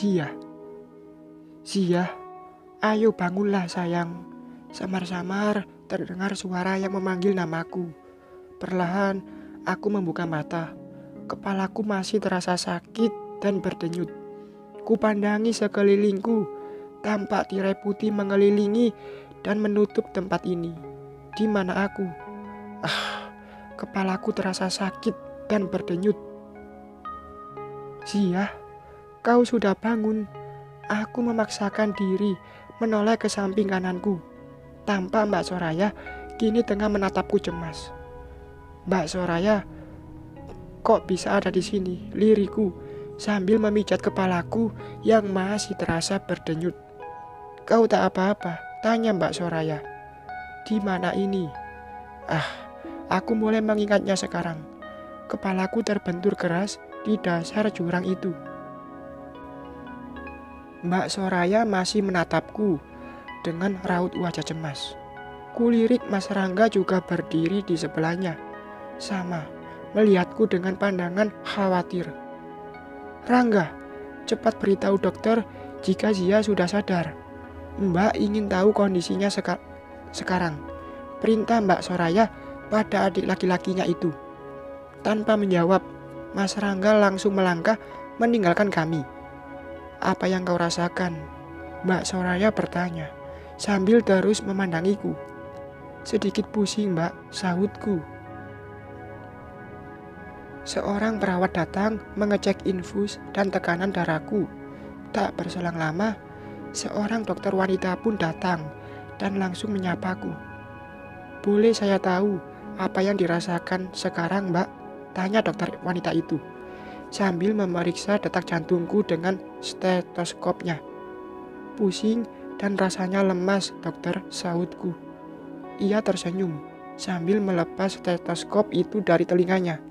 Zia, Zia, ayo bangunlah sayang. Samar-samar terdengar suara yang memanggil namaku. Perlahan aku membuka mata. Kepalaku masih terasa sakit dan berdenyut. Kupandangi sekelilingku, tampak tirai putih mengelilingi dan menutup tempat ini. Di mana aku? Kepalaku terasa sakit dan berdenyut. Zia, kau sudah bangun. Aku memaksakan diri menoleh ke samping kananku. Tampak Mbak Soraya kini tengah menatapku cemas. Mbak Soraya, kok bisa ada di sini? Liriku sambil memijat kepalaku yang masih terasa berdenyut. Kau tak apa-apa? Tanya Mbak Soraya. Di mana ini? Aku mulai mengingatnya sekarang. Kepalaku terbentur keras di dasar jurang itu. Mbak Soraya masih menatapku dengan raut wajah cemas. Kulirik Mas Rangga juga berdiri di sebelahnya. Sama, melihatku dengan pandangan khawatir. Rangga, cepat beritahu dokter jika Zia sudah sadar. Mbak ingin tahu kondisinya sekarang. Perintah Mbak Soraya pada adik laki-lakinya itu. Tanpa menjawab, Mas Rangga langsung melangkah meninggalkan kami. Apa yang kau rasakan? Mbak Soraya bertanya sambil terus memandangiku. Sedikit pusing, Mbak, sahutku. Seorang perawat datang mengecek infus dan tekanan darahku. Tak berselang lama, seorang dokter wanita pun datang dan langsung menyapaku. Boleh saya tahu apa yang dirasakan sekarang, Mbak? Tanya dokter wanita itu sambil memeriksa detak jantungku dengan stetoskopnya. Pusing dan rasanya lemas, dokter, sahutku. Ia tersenyum sambil melepas stetoskop itu dari telinganya.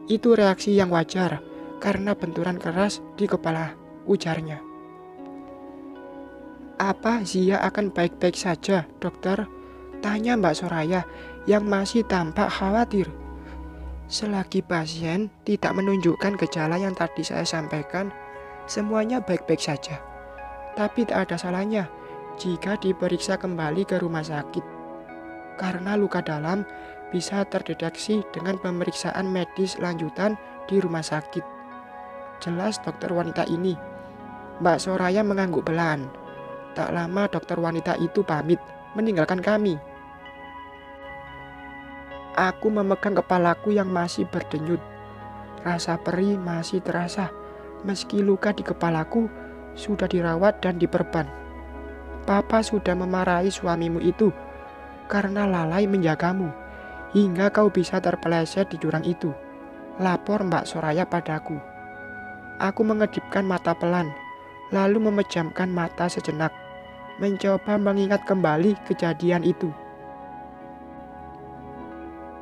Itu reaksi yang wajar karena benturan keras di kepala, ujarnya. Apa Zia akan baik-baik saja, dokter? Tanya Mbak Soraya yang masih tampak khawatir. Selagi pasien tidak menunjukkan gejala yang tadi saya sampaikan, semuanya baik-baik saja. Tapi tak ada salahnya jika diperiksa kembali ke rumah sakit. Karena luka dalam bisa terdeteksi dengan pemeriksaan medis lanjutan di rumah sakit. Jelas dokter wanita ini. Mbak Soraya mengangguk pelan. Tak lama dokter wanita itu pamit meninggalkan kami. Aku memegang kepalaku yang masih berdenyut. Rasa perih masih terasa meski luka di kepalaku sudah dirawat dan diperban. Papa sudah memarahi suamimu itu karena lalai menjagamu hingga kau bisa terpeleset di jurang itu. Lapor Mbak Soraya padaku. Aku mengedipkan mata pelan, lalu memejamkan mata sejenak, mencoba mengingat kembali kejadian itu.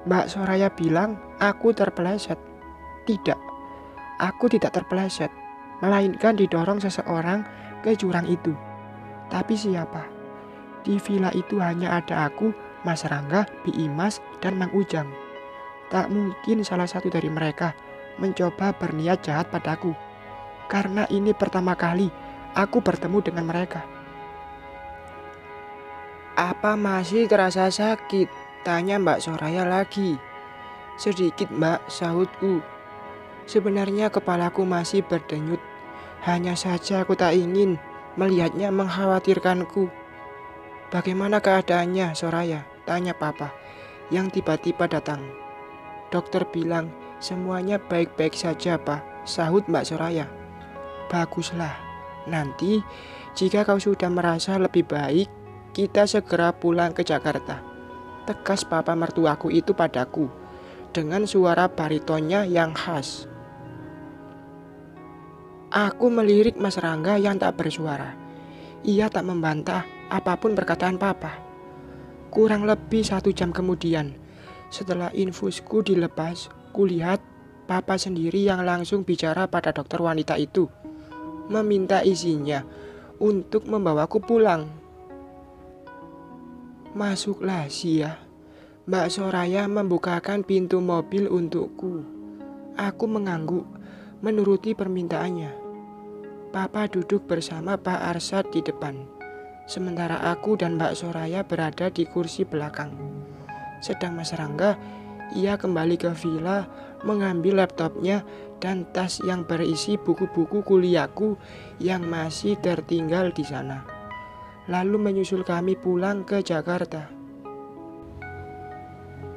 Mbak Soraya bilang aku terpeleset. Tidak, aku tidak terpeleset, melainkan didorong seseorang ke jurang itu. Tapi siapa? Di villa itu hanya ada aku, Mas Rangga, Bi Imas, dan Mang Ujang. Tak mungkin salah satu dari mereka mencoba berniat jahat padaku. Karena ini pertama kali aku bertemu dengan mereka. Apa masih terasa sakit? Tanya Mbak Soraya lagi. Sedikit, Mbak, sahutku. Sebenarnya kepalaku masih berdenyut. Hanya saja aku tak ingin melihatnya mengkhawatirkanku. Bagaimana keadaannya, Soraya? Tanya Papa yang tiba-tiba datang. Dokter bilang semuanya baik-baik saja, Pak, sahut Mbak Soraya. Baguslah, nanti jika kau sudah merasa lebih baik, kita segera pulang ke Jakarta. Tegas Papa mertuaku itu padaku dengan suara baritonnya yang khas. Aku melirik Mas Rangga yang tak bersuara. Ia tak membantah apapun perkataan Papa. Kurang lebih 1 jam kemudian, setelah infusku dilepas, kulihat Papa sendiri yang langsung bicara pada dokter wanita itu, meminta izinnya untuk membawaku pulang. Masuklah, Zia. Mbak Soraya membukakan pintu mobil untukku. Aku mengangguk menuruti permintaannya. Papa duduk bersama Pak Arsad di depan, sementara aku dan Mbak Soraya berada di kursi belakang. Sedang Mas Rangga, ia kembali ke villa, mengambil laptopnya dan tas yang berisi buku-buku kuliahku yang masih tertinggal di sana, lalu menyusul kami pulang ke Jakarta.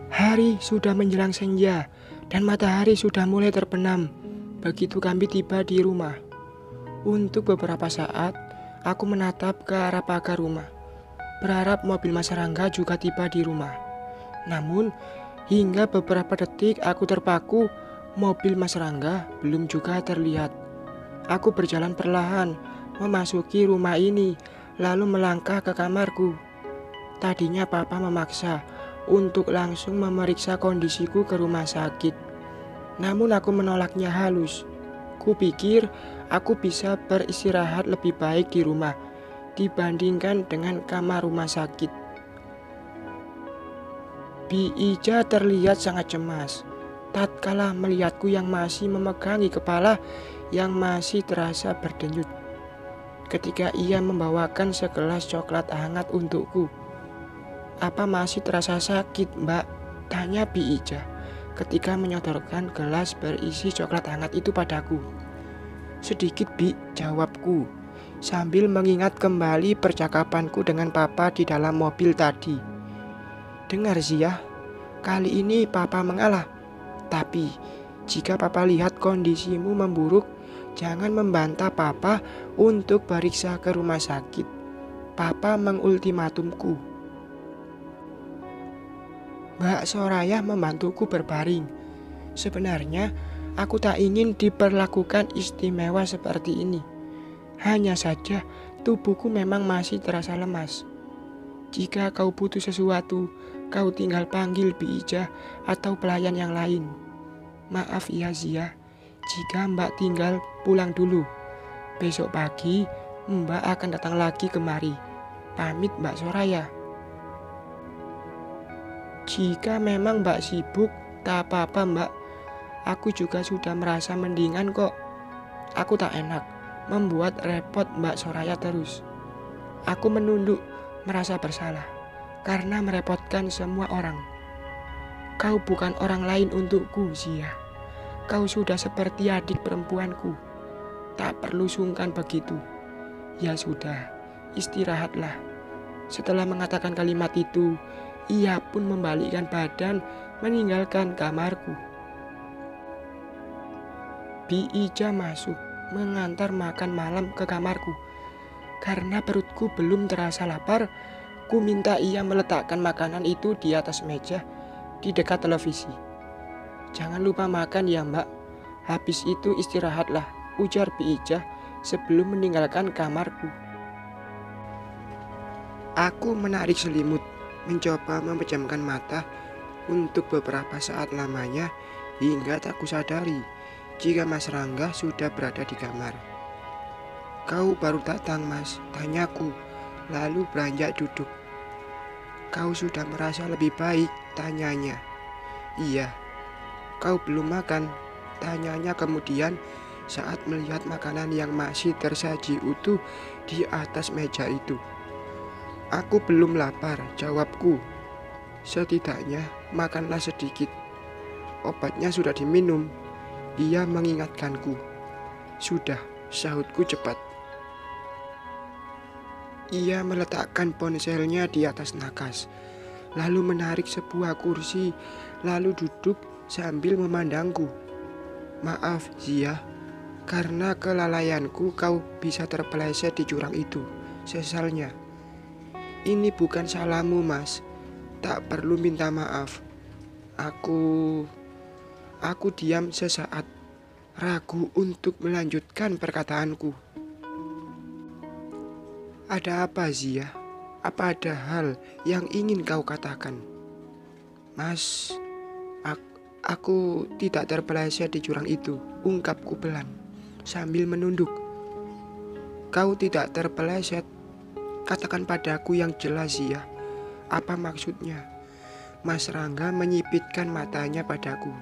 Hari sudah menjelang senja dan matahari sudah mulai terbenam begitu kami tiba di rumah. Untuk beberapa saat, aku menatap ke arah pagar rumah, berharap mobil Mas Rangga juga tiba di rumah. Namun, hingga beberapa detik aku terpaku, mobil Mas Rangga belum juga terlihat. Aku berjalan perlahan, memasuki rumah ini, lalu melangkah ke kamarku. Tadinya Papa memaksa untuk langsung memeriksa kondisiku ke rumah sakit. Namun aku menolaknya halus. Kupikir aku bisa beristirahat lebih baik di rumah dibandingkan dengan kamar rumah sakit. Bi Ija terlihat sangat cemas tatkala melihatku yang masih memegangi kepala yang masih terasa berdenyut. Ketika ia membawakan segelas coklat hangat untukku. "Apa masih terasa sakit, Mbak?" tanya Bi Ija ketika menyodorkan gelas berisi coklat hangat itu padaku. "Sedikit, Bi," jawabku, sambil mengingat kembali percakapanku dengan Papa di dalam mobil tadi. "Dengar Zia, kali ini Papa mengalah. Tapi, jika Papa lihat kondisimu memburuk, jangan membantah Papa untuk periksa ke rumah sakit. Papa mengultimatumku." Mbak Soraya membantuku berbaring. Sebenarnya, aku tak ingin diperlakukan istimewa seperti ini. Hanya saja, tubuhku memang masih terasa lemas. Jika kau butuh sesuatu, kau tinggal panggil Bi Ija atau pelayan yang lain. Maaf ya Zia, jika Mbak tinggal pulang dulu. Besok pagi, Mbak akan datang lagi kemari. Pamit Mbak Soraya. Jika memang Mbak sibuk, tak apa-apa Mbak. Aku juga sudah merasa mendingan kok. Aku tak enak membuat repot Mbak Soraya terus. Aku menunduk, merasa bersalah karena merepotkan semua orang. Kau bukan orang lain untukku, Zia. Kau sudah seperti adik perempuanku. Tak perlu sungkan begitu. Ya sudah, istirahatlah. Setelah mengatakan kalimat itu, ia pun membalikkan badan meninggalkan kamarku. Bi Ija masuk mengantar makan malam ke kamarku. Karena perutku belum terasa lapar, ku minta ia meletakkan makanan itu di atas meja di dekat televisi. "Jangan lupa makan ya Mbak. Habis itu istirahatlah," ujar Bi Ija sebelum meninggalkan kamarku. Aku menarik selimut, mencoba memejamkan mata untuk beberapa saat lamanya hingga tak kusadari jika Mas Rangga sudah berada di kamar. "Kau baru datang, Mas?" tanyaku, lalu beranjak duduk. "Kau sudah merasa lebih baik?" tanyanya. "Iya." "Kau belum makan?" tanyanya kemudian saat melihat makanan yang masih tersaji utuh di atas meja itu. "Aku belum lapar," jawabku. "Setidaknya makanlah sedikit. Obatnya sudah diminum," ia mengingatkanku. "Sudah," sahutku cepat. Ia meletakkan ponselnya di atas nakas, lalu menarik sebuah kursi, lalu duduk sambil memandangku. "Maaf, Zia, karena kelalaianku kau bisa terpeleset di jurang itu," sesalnya. "Ini bukan salahmu, Mas. Tak perlu minta maaf." Aku diam sesaat, ragu untuk melanjutkan perkataanku. "Ada apa, Zia? Apa ada hal yang ingin kau katakan?" "Mas, aku tidak terpeleset di jurang itu," ungkapku pelan sambil menunduk. "Kau tidak terpeleset? Katakan padaku yang jelas, Zia. Apa maksudnya?" Mas Rangga menyipitkan matanya padaku.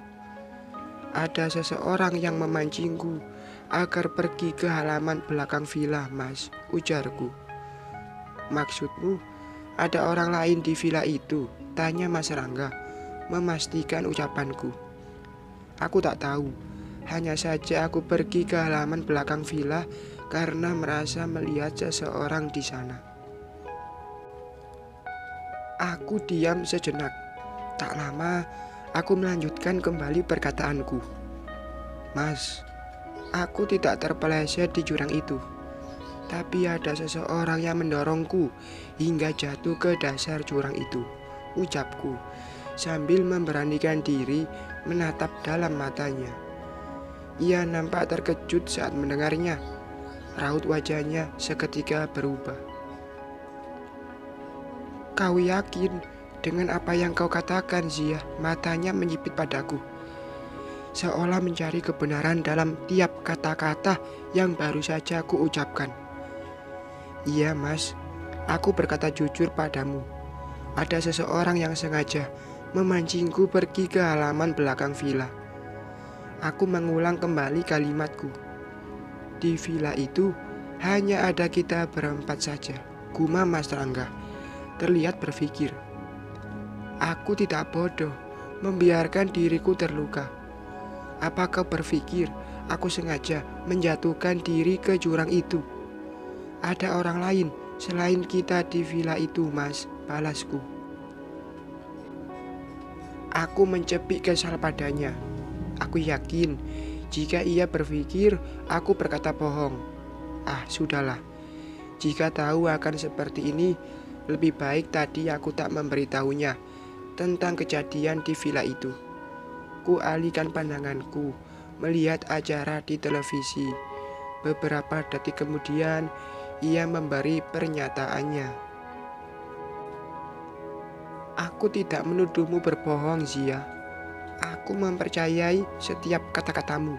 "Ada seseorang yang memancingku agar pergi ke halaman belakang villa, Mas, ujarku. Maksudmu, ada orang lain di villa itu? Tanya Mas Rangga, memastikan ucapanku. Aku tak tahu, hanya saja aku pergi ke halaman belakang villa karena merasa melihat seseorang di sana. Aku diam sejenak. Tak lama, aku melanjutkan kembali perkataanku. Mas, aku tidak terpeleset di jurang itu. Tapi ada seseorang yang mendorongku hingga jatuh ke dasar jurang itu, ucapku, sambil memberanikan diri menatap dalam matanya. Ia nampak terkejut saat mendengarnya. Raut wajahnya seketika berubah. Kau yakin dengan apa yang kau katakan, Zia? Matanya menyipit padaku, seolah mencari kebenaran dalam tiap kata-kata yang baru saja aku ucapkan. Iya, Mas, aku berkata jujur padamu. Ada seseorang yang sengaja memancingku pergi ke halaman belakang villa. Aku mengulang kembali kalimatku. Di villa itu hanya ada kita berempat saja, gumam Mas Rangga, terlihat berpikir. Aku tidak bodoh membiarkan diriku terluka. Apa kau berpikir aku sengaja menjatuhkan diri ke jurang itu? Ada orang lain selain kita di villa itu, Mas, balasku. Aku mencepik kesal padanya. Aku yakin jika ia berpikir aku berkata bohong. Ah, sudahlah. Jika tahu akan seperti ini, lebih baik tadi aku tak memberitahunya tentang kejadian di villa itu. Ku alihkan pandanganku melihat acara di televisi. Beberapa detik kemudian, ia memberi pernyataannya. Aku tidak menuduhmu berbohong, Zia. Aku mempercayai setiap kata-katamu.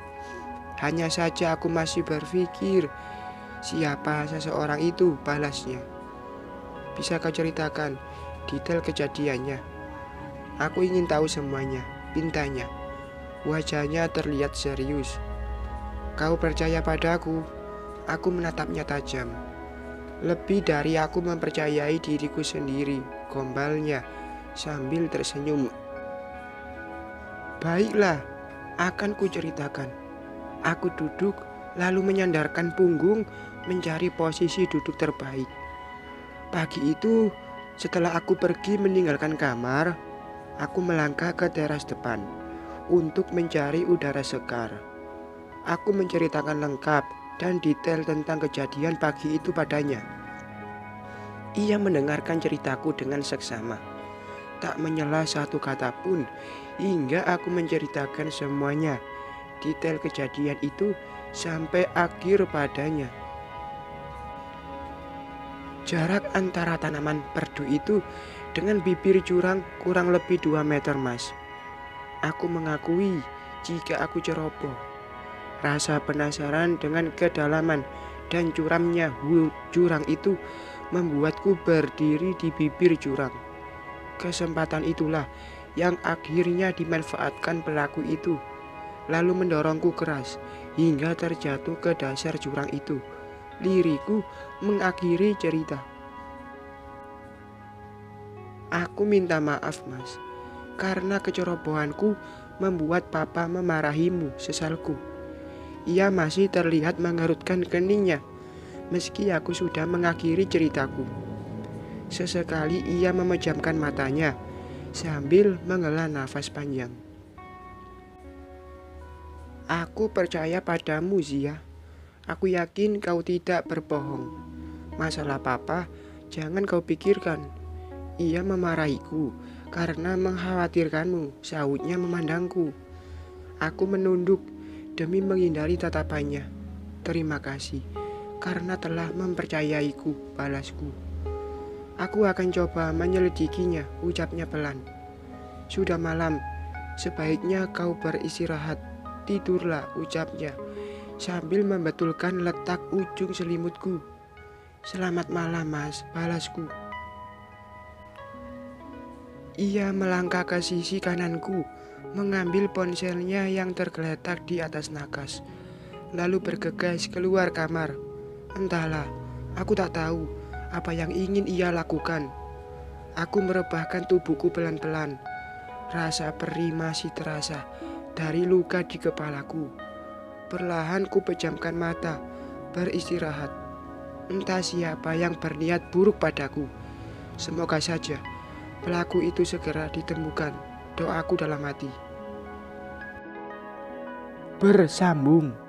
Hanya saja aku masih berpikir, siapa seseorang itu, balasnya. Bisa kau ceritakan detail kejadiannya? Aku ingin tahu semuanya, pintanya. Wajahnya terlihat serius. Kau percaya padaku? Aku menatapnya tajam. Lebih dari aku mempercayai diriku sendiri, gombalnya sambil tersenyum. Baiklah, akan kuceritakan. Aku duduk lalu menyandarkan punggung mencari posisi duduk terbaik. Pagi itu, setelah aku pergi meninggalkan kamar, aku melangkah ke teras depan untuk mencari udara segar. Aku menceritakan lengkap dan detail tentang kejadian pagi itu padanya. Ia mendengarkan ceritaku dengan seksama, tak menyela satu kata pun, hingga aku menceritakan semuanya, detail kejadian itu sampai akhir padanya. Jarak antara tanaman perdu itu dengan bibir jurang kurang lebih 2 meter, Mas. Aku mengakui jika aku ceroboh. Rasa penasaran dengan kedalaman dan curamnya jurang itu membuatku berdiri di bibir jurang. Kesempatan itulah yang akhirnya dimanfaatkan pelaku itu, lalu mendorongku keras hingga terjatuh ke dasar jurang itu. Liriku mengakhiri cerita. Aku minta maaf, Mas, karena kecerobohanku membuat Papa memarahimu, sesalku. Ia masih terlihat mengerutkan keningnya, meski aku sudah mengakhiri ceritaku. Sesekali ia memejamkan matanya sambil menghela nafas panjang. Aku percaya padamu, Zia. Aku yakin kau tidak berbohong. Masalah Papa jangan kau pikirkan. Ia memarahiku karena mengkhawatirkanmu, sahutnya memandangku. Aku menunduk demi menghindari tatapannya. Terima kasih karena telah mempercayaiku, balasku. Aku akan coba menyelidikinya, ucapnya pelan. Sudah malam, sebaiknya kau beristirahat. Tidurlah, ucapnya, sambil membetulkan letak ujung selimutku. Selamat malam, Mas, balasku. Ia melangkah ke sisi kananku, mengambil ponselnya yang tergeletak di atas nakas. lalu bergegas keluar kamar. Entahlah, aku tak tahu apa yang ingin ia lakukan. Aku merebahkan tubuhku pelan-pelan. Rasa perih masih terasa dari luka di kepalaku. Perlahan ku pejamkan mata, beristirahat. Entah siapa yang berniat buruk padaku. Semoga saja pelaku itu segera ditemukan. Doaku dalam hati. Bersambung.